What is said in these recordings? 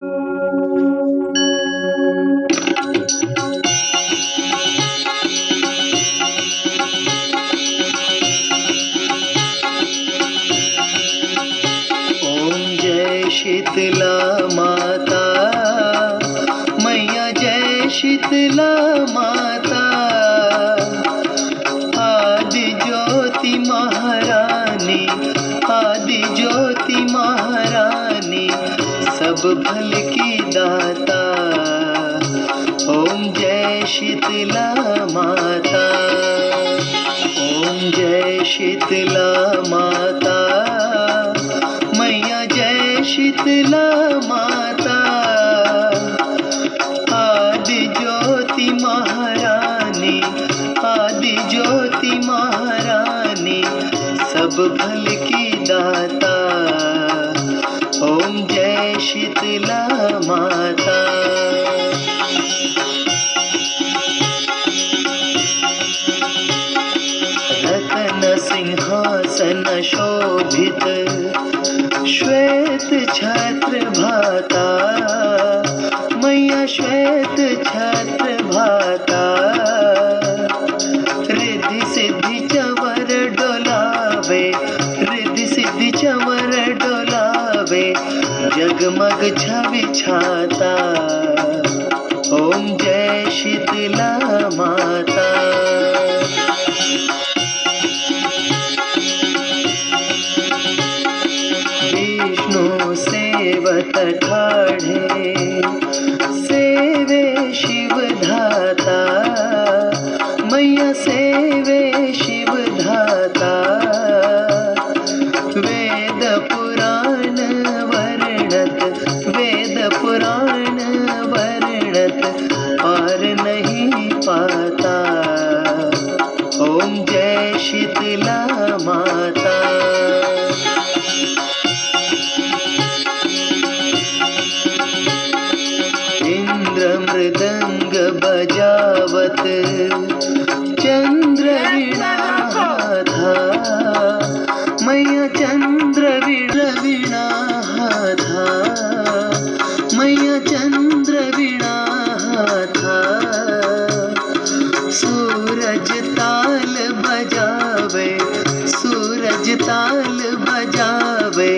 ओम जय शीतला माता, मैया जय शीतला माता। आदि ज्योति महारानी, आदि ज्योति महारानी, सब भल की दाता। ओम जय शीतला माता, ओम जय शीतला माता, मैया जय शीतला माता। आदि ज्योति महारानी, आदि ज्योति महारानी, सब भल की दाता। ओम जय शीतला माता। रत्न सिंहासन शोभित, श्वेत छत्र भाता, मैया श्वेत छत्र भाता। रिद्धि सिद्धि चवर डोलावे, रिद्धि सिद्धि चवर डोलावे, जगमग छवि छाता। ओम जय शीतला माता। विष्णु सेवत ठाढ़े, सेवे शिव धाता, मैया सेवे शिव धाता। वेद पुराण वर्णत, वेद पुराण वर्णत, पार नहीं पाता। ओम जय शीतला माता। इंद्र मृदंग बजावत, चंद्र वीणा था, मैया चंद्र वीणा था, मैया चंद्र वीणा था। सूरज ताल बजावे, सूरज ताल बजावे,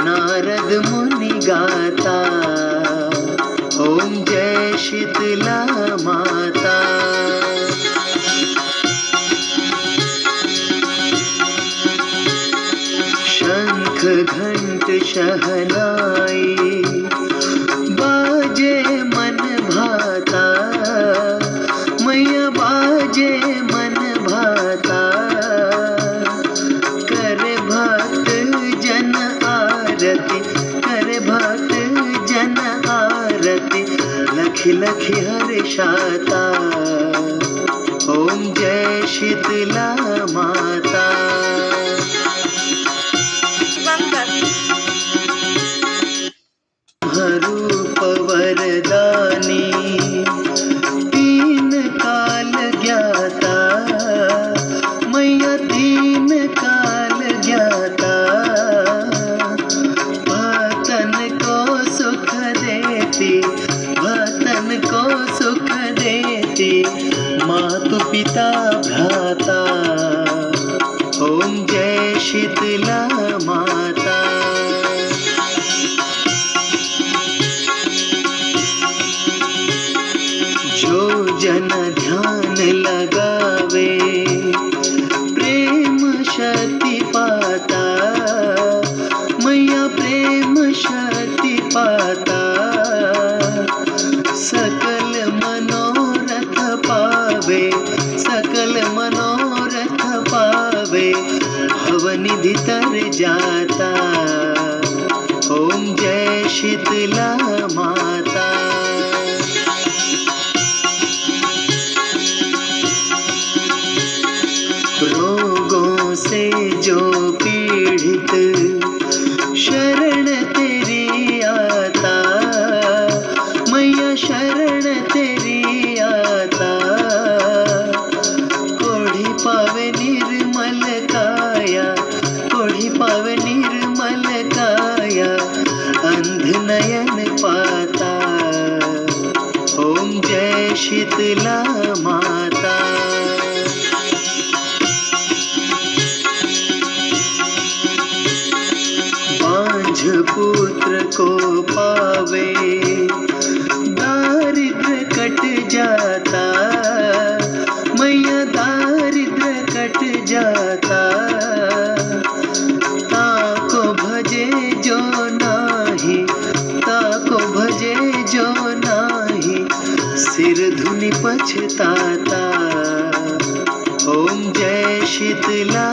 नारद मुनि गाता। ओम जय शीतला माता। शंख घंट शहनाई, बाजे मन भाता, मैया बाजे मन भाता। कर भक्त जन आरती, कर भक्त जन आरती, लखि लखि हर्षाता। ओम जय शीतला माता। रूप वरदानी, तीन काल ज्ञाता, मैया तीन काल ज्ञाता। भक्तन को सुख देती, भक्तन को सुख देती, मातु पिता भ्राता। ओम जय शीतला माता। जो जन ध्यान लगावे, प्रेम शक्ति पाता, मैया प्रेम शक्ति पाता। सकल मनोरथ पावे, सकल मनोरथ पावे, भवनिधि तर जाता। ओम जय शीतला माता। रोगों से जो पीड़ित, शरण तेरी आता, मैया शरण तेरी आता। कोढ़ी पावे निर्मल काया, कोढ़ी पावे निर्मल काया, अंध नयन पाया। शीतला माता। बांझ पुत्र को पावे दारिद्र कट जाता, मैया दारिद्र कट जाता। ताको भजे जो नाही, ताको भजे जो नाही, सिर धुनि पछताता। ओम जय शीतला